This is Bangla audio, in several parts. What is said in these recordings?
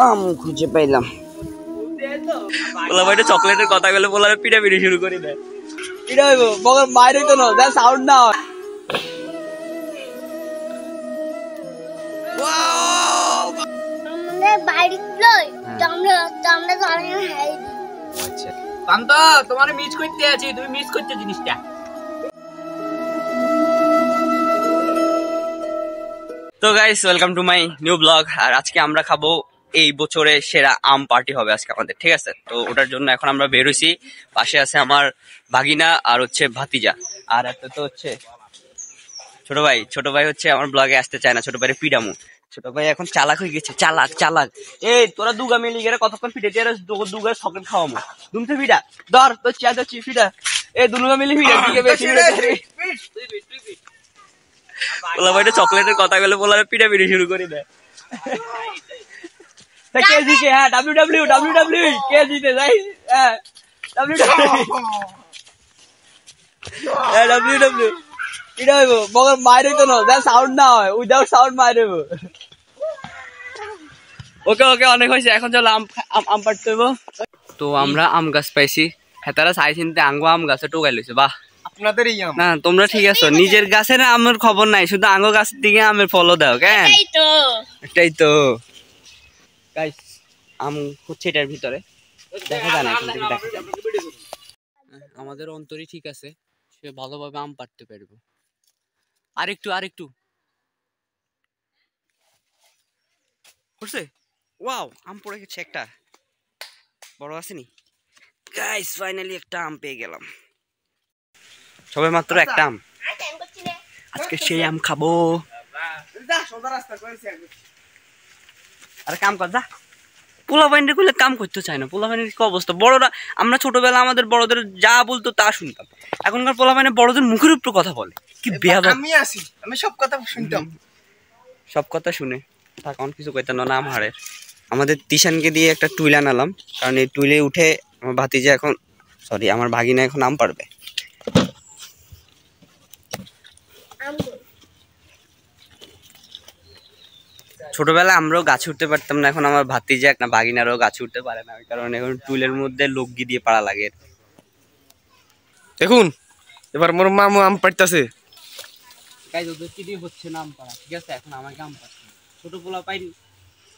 আম খুঁজে পাইলাম। বলা চকলেটের কথা বলে বলার পিঠা পিঠি শুরু করে দেয়। পিঠা হইব বগর বাইরে তো না, যা সাউন্ড না হয়। তোমার মিস করতে আছি, তুমি মিস করতে জিনিসটা। তো guys, welcome to my new blog. আর আজকে আমরা খাবো এই বছরের সেরা আম পার্টি হবে আজকে আমাদের, ঠিক আছে? তো ওটার জন্য এখন আমরা বেরোইছি। পাশে আছে আমার ভাগিনা আর হচ্ছে ভাতিজা, আর একটা তো হচ্ছে ছোট ভাই। ছোট ভাই হচ্ছে আমার ব্লগে আসতে চায় না, ছোট ভাইয়ের পিডামু। ছোট ভাই এখন চালাক হয়ে গেছে, চালাক চালাক। এই তোরা দুগা মিলি গেলে কতক্ষণ পিঠে টেরে দুগা চকলেট খাওয়ামো। দুমতে পিঠা ধর তোর চেয়ার যাচ্ছি পিঠা। এই দুগা মিলি পিঠা দিকে বেশি বলা ভাইটা চকলেটের কথা বলে বলার পিঠা পিঠি শুরু করে দেয়। কে জিতে? হ্যাঁ, ডাব্লিউ কে জিতে যাই? হ্যাঁ, ডাব্লিউ পিঠা হইব বগর বাইরে তো না, যা সাউন্ড না হয়, উইদাউট সাউন্ড বাইরে হইব। ওকে ওকে, অনেক হয়েছে, এখন চলো আম পাড়তে হইব। তো আমরা আম গাছ পাইছি, হ্যাঁ তারা চাই চিনতে আঙ্গো আম গাছে টোকাই লইছে। বাহ, না তোমরা ঠিক আছো, নিজের গাছের আমের খবর নাই, শুধু আঙ্গো গাছের দিকে আমের ফলো দাও কেন? এটাই তো গাইস, আম হচ্ছে এটার ভিতরে, দেখা যায় না এখান থেকে, দেখা যায়। আমাদের অন্তরই ঠিক আছে, সে ভালোভাবে আম পাড়তে পারবো। আরেকটু করছে। ওয়াও, আম পড়ে গেছে একটা, বড় আসেনি। গাইস ফাইনালি একটা আম পেয়ে গেলাম, সবে মাত্র একটা আম। আজকে সেই আম খাবো। আরে কাম কর যা। পোলা বাইন্ডে করলে কাম করতে চায় না। পোলা বাইনের কি অবস্থা? বড়রা, আমরা ছোটবেলা আমাদের বড়দের যা বলতো তা শুনতাম। এখনকার পোলা বাইনে বড়দের মুখের উপর কথা বলে, কি বেয়াদব। আমি সব কথা শুনতাম, সব কথা শুনে থাক, অন কিছু কইতাম না হারের। আমাদের তিশানকে দিয়ে একটা টুইল আনালাম, কারণ এই টুইলে উঠে আমার ভাতিজা এখন, সরি আমার ভাগিনা এখন আম পারবে। ছোটবেলায় আমরাও গাছে উঠতে পারতাম না, এখন আমার ভাতিজা একটা ভাগিনারও গাছে উঠতে পারে না, ওই কারণে এখন টুইলের মধ্যে লগি দিয়ে পাড়া লাগে। দেখুন এবার মোর মামু আম পাড়তাছে। গাইস ওদের কি দিয়ে হচ্ছে না আম পাড়া, ঠিক আছে? এখন আমাকে আম পাড়তে ছোট পোলা পাই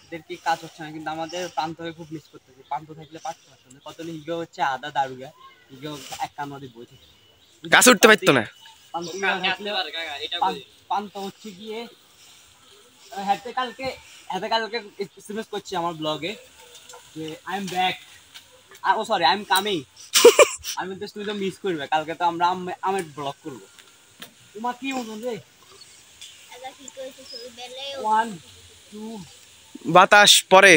ওদের কি কাজ হচ্ছে না, কিন্তু আমাদের প্রান্ত হয়ে খুব মিস করতেছে। প্রান্ত থাকলে পারতো আসলে কত হিগো হচ্ছে আদা দারুগা হিগো এক কান্নাদি বই থাকে, গাছে উঠতে পারতো না। প্রান্ত হচ্ছে গিয়ে হাতে কালকে এসএমএস করছি আমার ব্লগে যে I am back, oh sorry I am coming. আমি তো তুই তো মিস করবে, কালকে তো আমরা আমের ব্লগ করবো। তোমার কি মনে রে? 1 2 বাতাস পরে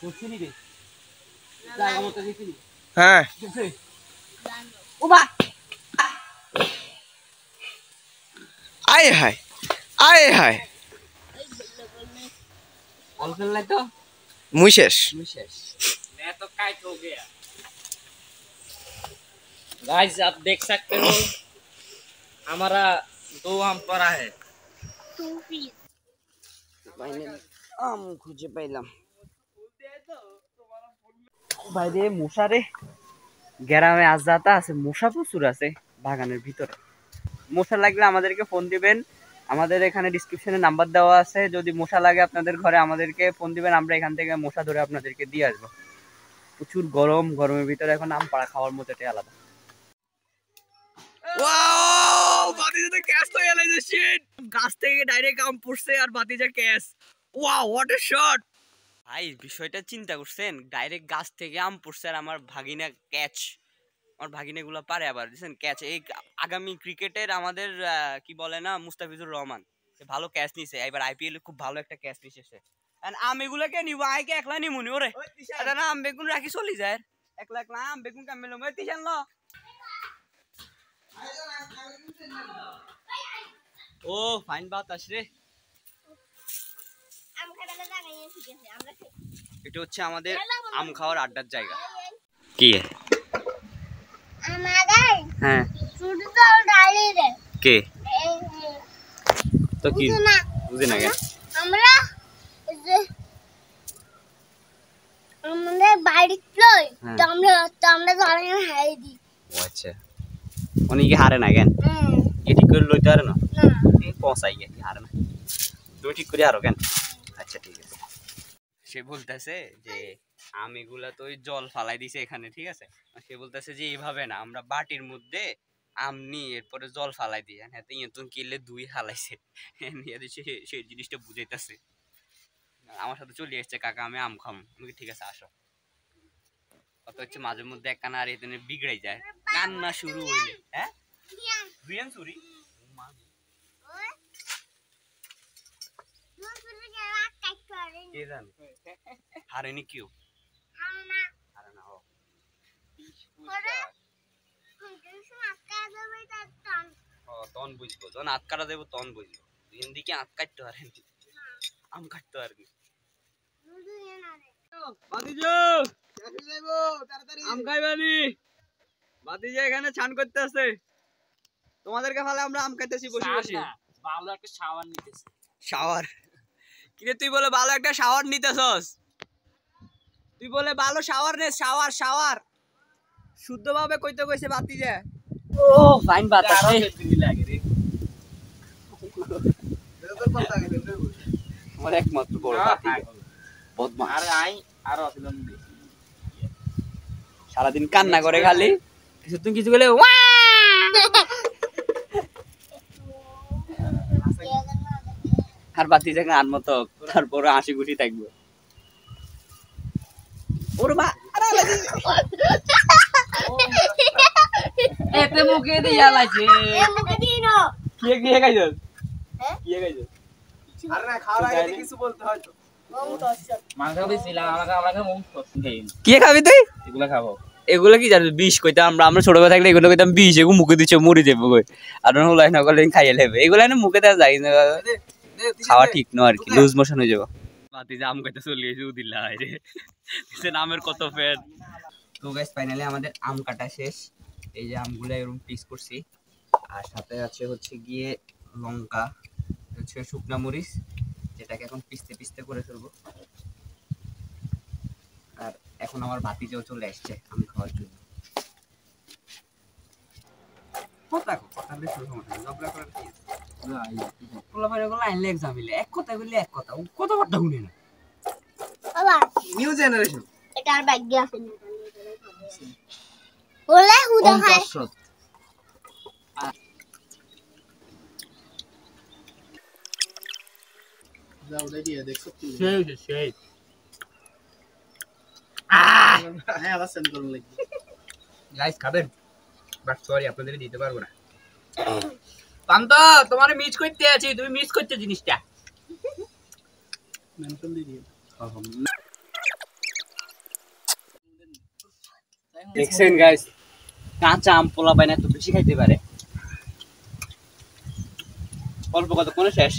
বুঝছিনি রে, জায়গা মতো গেছিনি। হ্যাঁ ও বা আয় হায় আয় হায়, বল খেললাই তো মুই শেষ। मैं तो काट हो गया। गाइस आप देख सकते हो हमारा 2 आम पड़ा है। আম খুঁজে পাইলাম। বাইরে মশা রে, গ্রামে আজ যাতা আছে, মশা প্রচুর আছে বাগানের ভিতরে। মশা লাগলে আমাদেরকে ফোন দিবেন, আমাদের এখানে ডিসক্রিপশনে নাম্বার দেওয়া আছে। যদি মশা লাগে আপনাদের ঘরে আমাদেরকে ফোন দিবেন, আমরা এখান থেকে মশা ধরে আপনাদেরকে দিয়ে আসবো। প্রচুর গরম, গরমের ভিতরে এখন আম পাড়া খাওয়ার মতো এটাই আলাদা। ওয়াও, ভাতিজা ক্যাচ তো এলাইছে, শিট। গাছ থেকে ডাইরেক্ট আম পড়ছে আর ভাতিজা catch. Wow, what a shot. ভাই বিষয়টা চিন্তা করছেন, ডাইরেক্ট গাছ থেকে আম পড়ছে আর আমার ভাগিনা ক্যাচ। আমার ভাগিনা গুলা পারে আবার বুঝছেন ক্যাচ। এই আগামী ক্রিকেটের আমাদের কি বলে না, মুস্তাফিজুর রহমান, সে ভালো ক্যাচ নিছে এবার আইপিএল এ, খুব ভালো একটা ক্যাচ নিছে সে। আম এগুলাকে নিব, আইকে একলা নিমুনি ওরে, এটা না আম বেগুন রাখি চলি যায়, একলা একলা আম বেগুন কামে লম। তিশান ল, ও ফাইন বাতাস রে। এটা হচ্ছে আমাদের আম খাওয়ার আড্ডার জায়গা। কি হ্যাঁ কে তো কি বুঝি না কেন? আমরা বাইরে লই আমরা ধরে হাই দি ও আচ্ছা উনি কি হারে না কেন কি ঠিক করে লইতে পারে না এই পৌঁছাই গে কি হারে না তুমি ঠিক করে আরো কেন আচ্ছা ঠিক আছে সে বলতেছে যে আমিগুলা তো ওই জল ফালাই দিছে এখানে ঠিক আছে সে বলতেছে যে এইভাবে না আমরা বাটির মধ্যে আম নিয়ে এরপরে জল ফালাই দিই হ্যাঁ তো ইয়ে তুমি কিনলে দুই হালাইছে সেই জিনিসটা বুঝাইতেছে আমার সাথে চলে এসছে কাকা আমি আম খাম আমি ঠিক আছে আসো কত হচ্ছে মাঝে মধ্যে একখানা আর এখানে বিগড়াই যায় কান্না শুরু হইলে হ্যাঁ বিয়ান চুরি কে জানে হারেনি কেউ হারে না হোক তখন বুঝবো যখন আটকাটা দেবো তখন বুঝবো দুদিন দিকে আট কাটতে পারেন আম কাটতে পারবি আম খাইবানি বাতিজা এখানে ছান করতে আছে তোমাদেরকে ফালে আমরা আম খাইতেছি বসে বসে ভালো একটা শাওয়ার নিতেছি শাওয়ার কিরে তুই বলে ভালো একটা শাওয়ার নিতেছস তুই বলে ভালো শাওয়ার নে শাওয়ার শাওয়ার শুদ্ধভাবে কইতে কইছে বাতিজা ও ফাইন বাতাস লাগে রে আমার একমাত্র বড় বাতি বদমাশ আরে আই আর অফিলন সারাদিন কান্না করে খালি কিছু তুমি কিছু বলে আর বাতি যখন আর মতো তারপরে হাসি খুশি থাকবো ওর মা এতে মুখে দিয়া লাগছে মুখে দিই না কে কে খাইছস কে খাইছস আরে না খাওয়ার আগে কিছু বলতে হয় তো মাংস দিছিলাম আমাকে মুখ করতে কে খাবি তুই এগুলা খাবো এগুলো কি জানিস বিষ কইতাম আমরা ছোটবেলা থাকলে এগুলো কইতাম বিষ এগুলো মুখে দিচ্ছে মরে যাবো কই আর হলাই না করলে খাইয়ে নেবে এগুলো না মুখে দেওয়া যায় না খাওয়া ঠিক নয় আর কি লুজ মোশন হয়ে যাবো বাতি জাম কইতে চলে এসে দিলা রে সে নামের কত ফ্যান তো গাইস ফাইনালি আমাদের আম কাটা শেষ এই যে আমগুলো এরকম পিস করছি আর সাথে আছে হচ্ছে গিয়ে লঙ্কা হচ্ছে শুকনা মরিচ যেটাকে এখন পিস্তে পিস্তে করে ফেলবো আর এখন আমার ভাতিজাও চলে আসছে আমি খাওয়ার জন্য এক কথা বললে এক কথা কথাবার্তা শুনে না বাবা নিউ জেনারেশন এটা আর ব্যাগ দিয়ে আসেনি বলে হুদা খায় যাও দিয়ে দেখছো কি সেই হ্যাঁ আবার সেন্ড করুন লাগবে গাইস খাবেন বাট সরি আপনাদের দিতে পারবো না পান্ত তোমারে মিস করতে আছি তুমি মিস করতে জিনিসটা মেনশন দিয়ে দিও দেখছেন গাইস কাঁচা আম পোলা পায় না তো বেশি খাইতে পারে অল্প কত কোন শেষ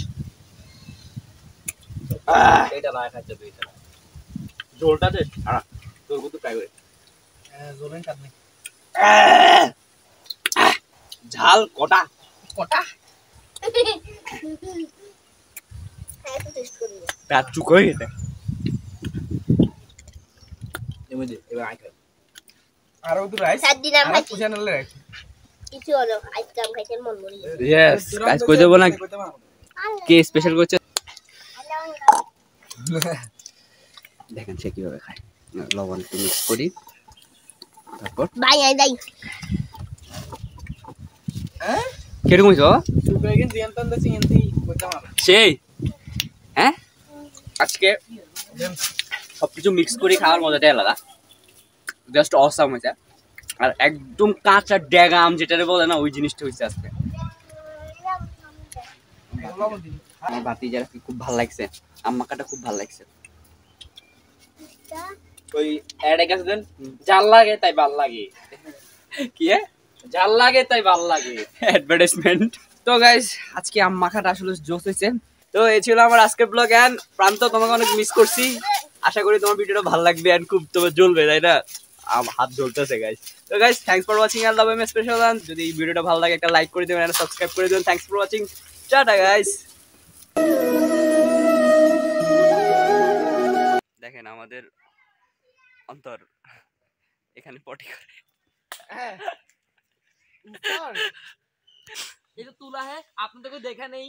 এটা না খাইতে হবে এটা ঝোলটা দে আর তোর কত ট্রাই করে জোরেন কাটনি ঝাল কটা কটা এত টেস্ট করি পেট চুক হয়ে গেছে এমনি এবার আই খাই আর ও তো রাইস সাত দিন আমরা পুষা নালে রাইস কিছু হলো আইসক্রিম খাইতে মন মরি ইয়েস গাইস কই দেব না কে স্পেশাল করছে দেখেন সে কিভাবে খায় লবণ একটু মিক্স করি তারপর বাই আই যাই হ্যাঁ কিরকম হইছো সুগার কিন্তু জিয়ান্তান দা চিনতে কইতাম না সেই হ্যাঁ আজকে সবকিছু মিক্স করে খাওয়ার মজাটাই আলাদা জাস্ট অসাম হয়েছে আর একদম কাঁচা ড্যাগা আম যেটা বলে না ওই জিনিসটা হয়েছে আজকে আমার ভাতিজার খুব ভালো লাগছে আম মাখাটা খুব ভালো লাগছে ওই অ্যাড কাছে দেন জাল লাগে তাই ভাল লাগে কি জাল লাগে তাই ভাল লাগে অ্যাডভার্টাইজমেন্ট তো গাইস আজকে আম মাখাটা আসলে জোস হয়েছে তো এই ছিল আমার আজকের ব্লগ এন্ড প্রান্ত তোমাকে অনেক মিস করছি আশা করি তোমার ভিডিওটা ভালো লাগবে এন্ড খুব তোমার জ্বলবে তাই না হাত জ্বলতেছে গাইস তো guys thanks for watching I love you special যদি এই ভিডিওটা ভালো লাগে একটা লাইক করে দিবেন আর সাবস্ক্রাইব করে দিবেন thanks for watching tata guys দেখেন আমাদের অন্তর এখানে পটি করে। ये तो तुला है आपने तो कोई देखा नहीं